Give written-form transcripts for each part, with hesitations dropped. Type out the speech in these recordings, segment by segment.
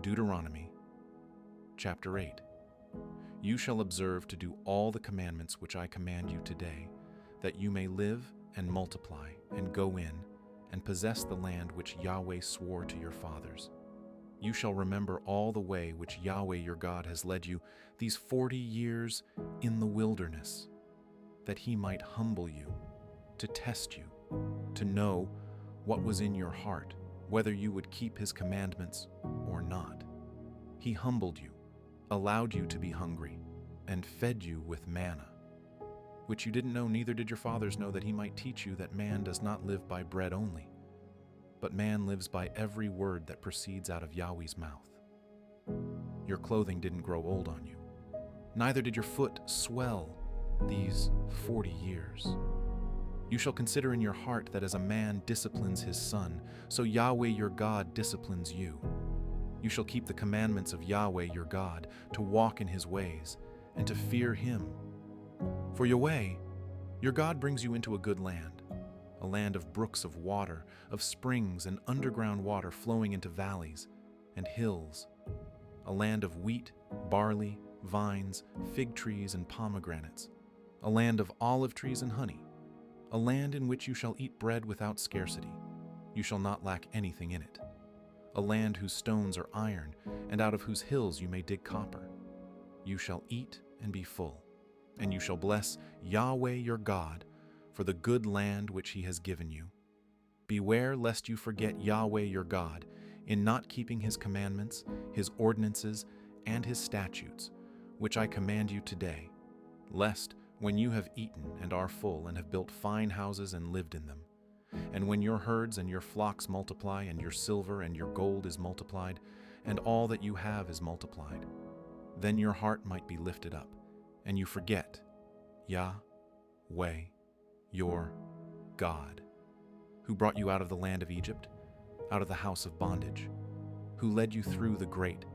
Deuteronomy Chapter 8. You shall observe to do all the commandments which I command you today, that you may live and multiply and go in and possess the land which Yahweh swore to your fathers. You shall remember all the way which Yahweh your God has led you these 40 years in the wilderness, that he might humble you, to test you, to know what was in your heart, whether you would keep his commandments or not. He humbled you, allowed you to be hungry, and fed you with manna, which you didn't know, neither did your fathers know, that he might teach you that man does not live by bread only, but man lives by every word that proceeds out of Yahweh's mouth. Your clothing didn't grow old on you, neither did your foot swell these 40 years. You shall consider in your heart that as a man disciplines his son, so Yahweh your God disciplines you. You shall keep the commandments of Yahweh your God, to walk in his ways, and to fear him. For Yahweh, your God, brings you into a good land, a land of brooks of water, of springs and underground water flowing into valleys and hills, a land of wheat, barley, vines, fig trees, and pomegranates, a land of olive trees and honey, a land in which you shall eat bread without scarcity. You shall not lack anything in it. A land whose stones are iron, and out of whose hills you may dig copper. You shall eat and be full, and you shall bless Yahweh your God for the good land which he has given you. Beware lest you forget Yahweh your God in not keeping his commandments, his ordinances, and his statutes, which I command you today, lest when you have eaten and are full and have built fine houses and lived in them, and when your herds and your flocks multiply, and your silver and your gold is multiplied, and all that you have is multiplied, then your heart might be lifted up, and you forget Yahweh your God, who brought you out of the land of Egypt, out of the house of bondage, who led you through the great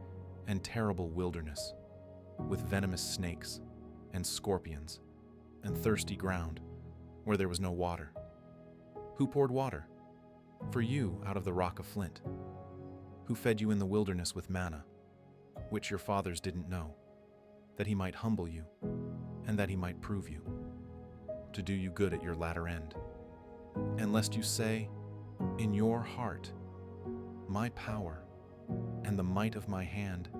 and terrible wilderness, with venomous snakes and scorpions and thirsty ground, where there was no water, who poured water for you out of the rock of flint, who fed you in the wilderness with manna, which your fathers didn't know, that he might humble you, and that he might prove you, to do you good at your latter end. And lest you say in your heart, my power and the might of my hand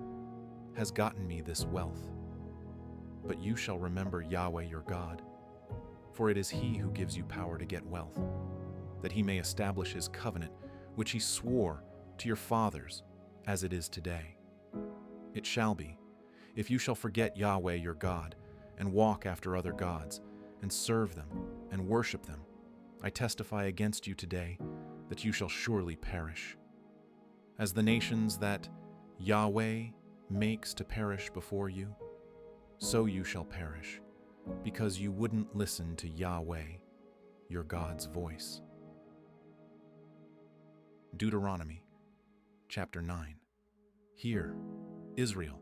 has gotten me this wealth. But you shall remember Yahweh your God, for it is he who gives you power to get wealth, that he may establish his covenant, which he swore to your fathers, as it is today. It shall be, if you shall forget Yahweh your God, and walk after other gods, and serve them, and worship them, I testify against you today that you shall surely perish. As the nations that Yahweh makes to perish before you, so you shall perish, because you wouldn't listen to Yahweh, your God's voice. Deuteronomy Chapter 9. Hear, Israel,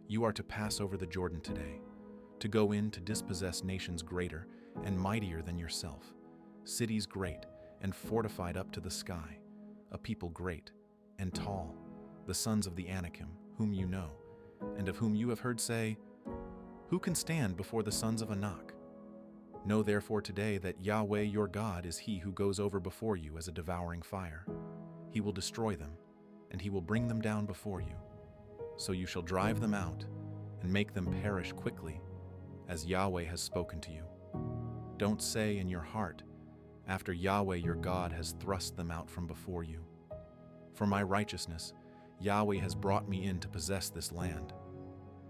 you are to pass over the Jordan today, to go in to dispossess nations greater and mightier than yourself, cities great and fortified up to the sky, a people great and tall, the sons of the Anakim, whom you know, and of whom you have heard say, who can stand before the sons of Anak? Know therefore today that Yahweh your God is he who goes over before you as a devouring fire. He will destroy them, and he will bring them down before you. So you shall drive them out and make them perish quickly, as Yahweh has spoken to you. Don't say in your heart, after Yahweh your God has thrust them out from before you. For my righteousness, Yahweh has brought me in to possess this land,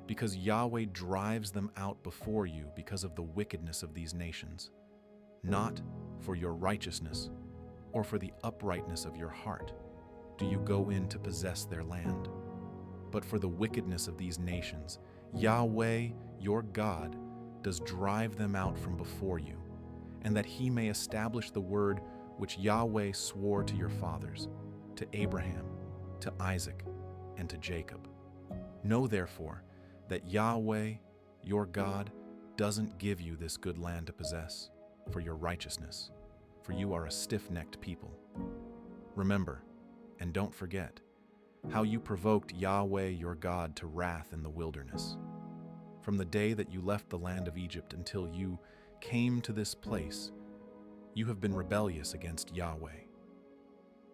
because Yahweh drives them out before you because of the wickedness of these nations, not for your righteousness or for the uprightness of your heart do you go in to possess their land, but for the wickedness of these nations, Yahweh your God does drive them out from before you, and that he may establish the word which Yahweh swore to your fathers, to Abraham, to Isaac, and to Jacob. Know therefore that Yahweh your God doesn't give you this good land to possess for your righteousness, for you are a stiff-necked people. Remember, and don't forget, how you provoked Yahweh your God to wrath in the wilderness. From the day that you left the land of Egypt until you came to this place, you have been rebellious against Yahweh.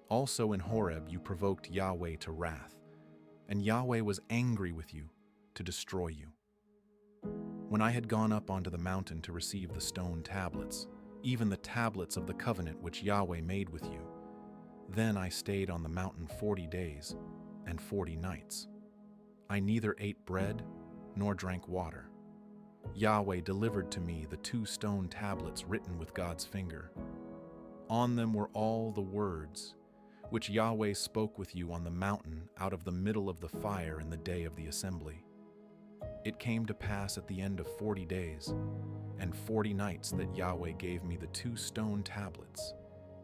Also in Horeb you provoked Yahweh to wrath, and Yahweh was angry with you to destroy you. When I had gone up onto the mountain to receive the stone tablets, even the tablets of the covenant which Yahweh made with you, then I stayed on the mountain 40 days and 40 nights. I neither ate bread nor drank water. Yahweh delivered to me the 2 stone tablets written with God's finger. On them were all the words which Yahweh spoke with you on the mountain out of the middle of the fire in the day of the assembly. It came to pass at the end of 40 days and 40 nights that Yahweh gave me the 2 stone tablets,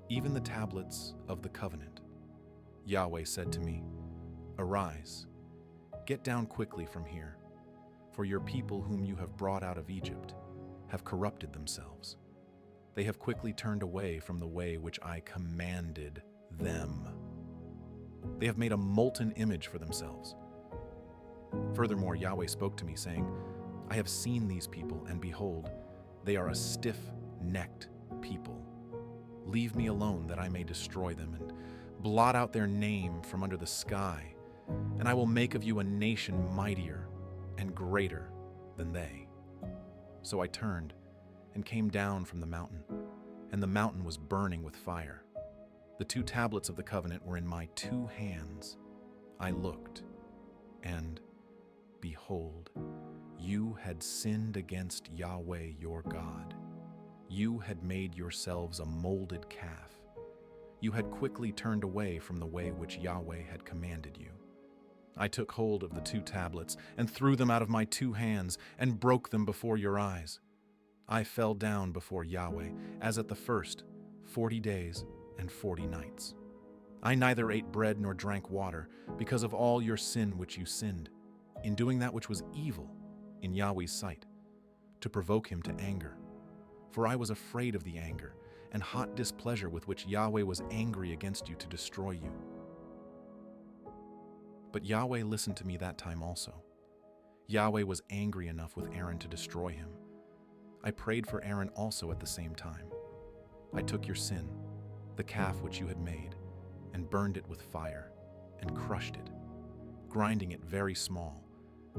even the tablets of the covenant. Yahweh said to me, "Arise, get down quickly from here, for your people whom you have brought out of Egypt have corrupted themselves. They have quickly turned away from the way which I commanded them. They have made a molten image for themselves." Furthermore, Yahweh spoke to me, saying, "I have seen these people, and behold, they are a stiff-necked people. Leave me alone that I may destroy them, and blot out their name from under the sky, and I will make of you a nation mightier and greater than they." So I turned and came down from the mountain, and the mountain was burning with fire. The 2 tablets of the covenant were in my 2 hands. I looked, and behold, you had sinned against Yahweh your God. You had made yourselves a molded calf. You had quickly turned away from the way which Yahweh had commanded you. I took hold of the 2 tablets and threw them out of my 2 hands and broke them before your eyes. I fell down before Yahweh, as at the first, 40 days and 40 nights. I neither ate bread nor drank water, because of all your sin which you sinned, in doing that which was evil in Yahweh's sight, to provoke him to anger. For I was afraid of the anger and hot displeasure with which Yahweh was angry against you to destroy you. But Yahweh listened to me that time also. Yahweh was angry enough with Aaron to destroy him. I prayed for Aaron also at the same time. I took your sin, the calf which you had made, and burned it with fire, and crushed it, grinding it very small,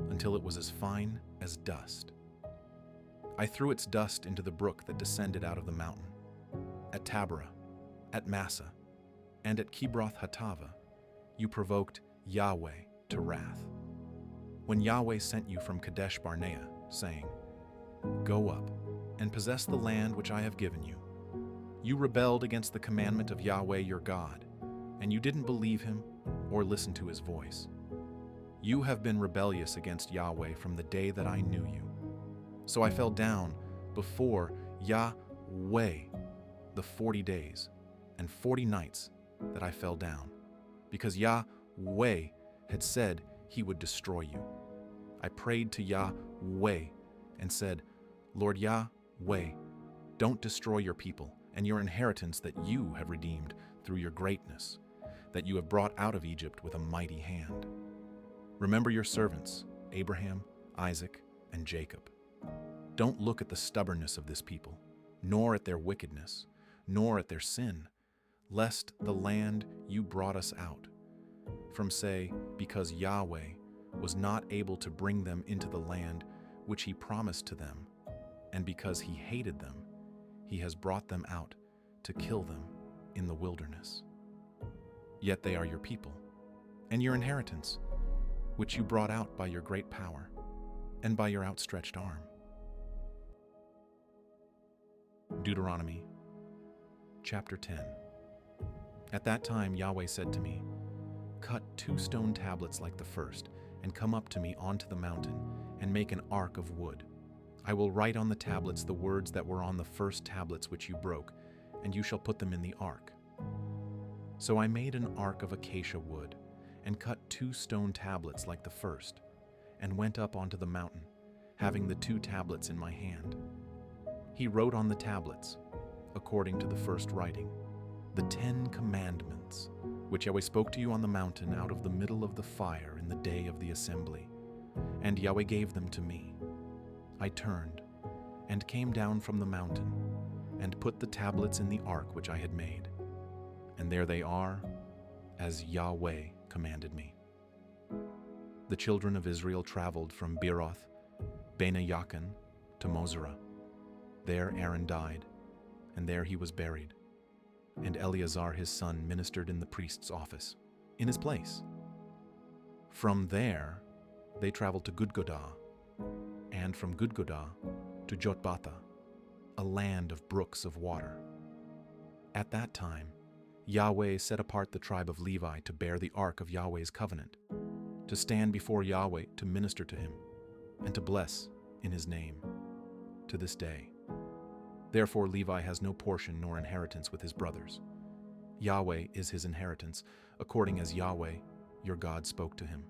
until it was as fine as dust. I threw its dust into the brook that descended out of the mountain. At Taberah, at Massa, and at Kibroth Hattava, you provoked Yahweh to wrath. When Yahweh sent you from Kadesh Barnea, saying, "Go up and possess the land which I have given you," you rebelled against the commandment of Yahweh your God, and you didn't believe him or listen to his voice. You have been rebellious against Yahweh from the day that I knew you. So I fell down before Yahweh the 40 days and 40 nights that I fell down, because Yahweh had said he would destroy you. I prayed to Yahweh and said, "Lord Yahweh, don't destroy your people and your inheritance that you have redeemed through your greatness, that you have brought out of Egypt with a mighty hand. Remember your servants, Abraham, Isaac, and Jacob. Don't look at the stubbornness of this people, nor at their wickedness, nor at their sin, lest the land you brought us out from say, because Yahweh was not able to bring them into the land which he promised to them, and because he hated them, he has brought them out to kill them in the wilderness. Yet they are your people, and your inheritance, which you brought out by your great power and by your outstretched arm." Deuteronomy Chapter 10. At that time Yahweh said to me, "Cut 2 stone tablets like the first, and come up to me onto the mountain, and make an ark of wood. I will write on the tablets the words that were on the first tablets which you broke, and you shall put them in the ark." So I made an ark of acacia wood, and cut 2 stone tablets like the first, and went up onto the mountain, having the 2 tablets in my hand. He wrote on the tablets, according to the first writing, the 10 commandments tablets, which Yahweh spoke to you on the mountain out of the middle of the fire in the day of the assembly. And Yahweh gave them to me. I turned and came down from the mountain and put the tablets in the ark which I had made. And there they are, as Yahweh commanded me. The children of Israel traveled from Beeroth, Bene-Yaakon, to Mosera. There Aaron died, and there he was buried. And Eleazar his son ministered in the priest's office, in his place. From there they traveled to Gudgodah, and from Gudgodah to Jotbatha, a land of brooks of water. At that time Yahweh set apart the tribe of Levi to bear the ark of Yahweh's covenant, to stand before Yahweh to minister to him, and to bless in his name, to this day. Therefore Levi has no portion nor inheritance with his brothers. Yahweh is his inheritance, according as Yahweh, your God, spoke to him.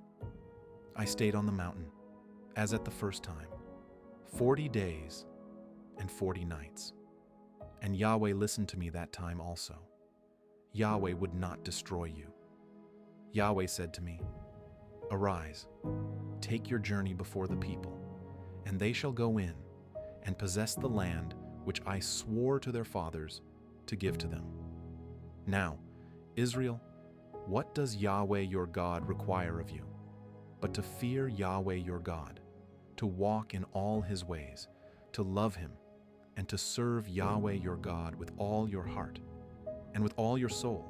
I stayed on the mountain, as at the first time, 40 days and 40 nights. And Yahweh listened to me that time also. Yahweh would not destroy you. Yahweh said to me, Arise, take your journey before the people, and they shall go in and possess the land which I swore to their fathers to give to them. Now, Israel, what does Yahweh your God require of you, but to fear Yahweh your God, to walk in all his ways, to love him, and to serve Yahweh your God with all your heart and with all your soul,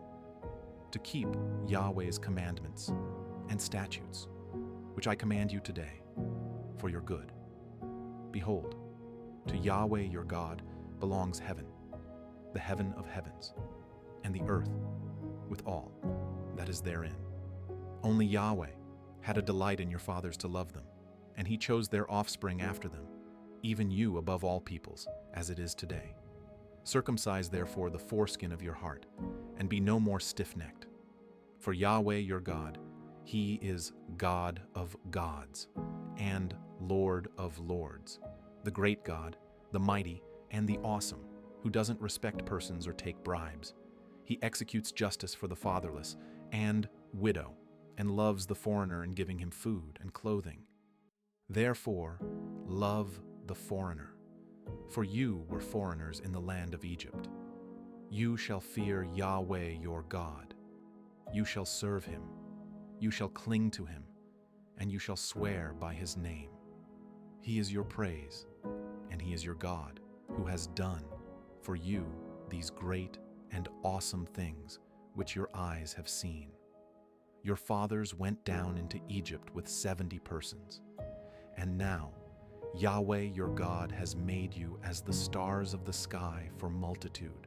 to keep Yahweh's commandments and statutes, which I command you today, for your good. Behold, to Yahweh your God belongs heaven, the heaven of heavens, and the earth with all that is therein. Only Yahweh had a delight in your fathers to love them, and he chose their offspring after them, even you above all peoples, as it is today. Circumcise therefore the foreskin of your heart, and be no more stiff-necked. For Yahweh your God, he is God of gods, and Lord of lords, the great God, the mighty, and the awesome, who doesn't respect persons or take bribes. He executes justice for the fatherless and widow, and loves the foreigner in giving him food and clothing. Therefore, love the foreigner, for you were foreigners in the land of Egypt. You shall fear Yahweh your God. You shall serve him. You shall cling to him, and you shall swear by his name. He is your praise, and he is your God, who has done for you these great and awesome things which your eyes have seen. Your fathers went down into Egypt with 70 persons, and now Yahweh your God has made you as the stars of the sky for multitude.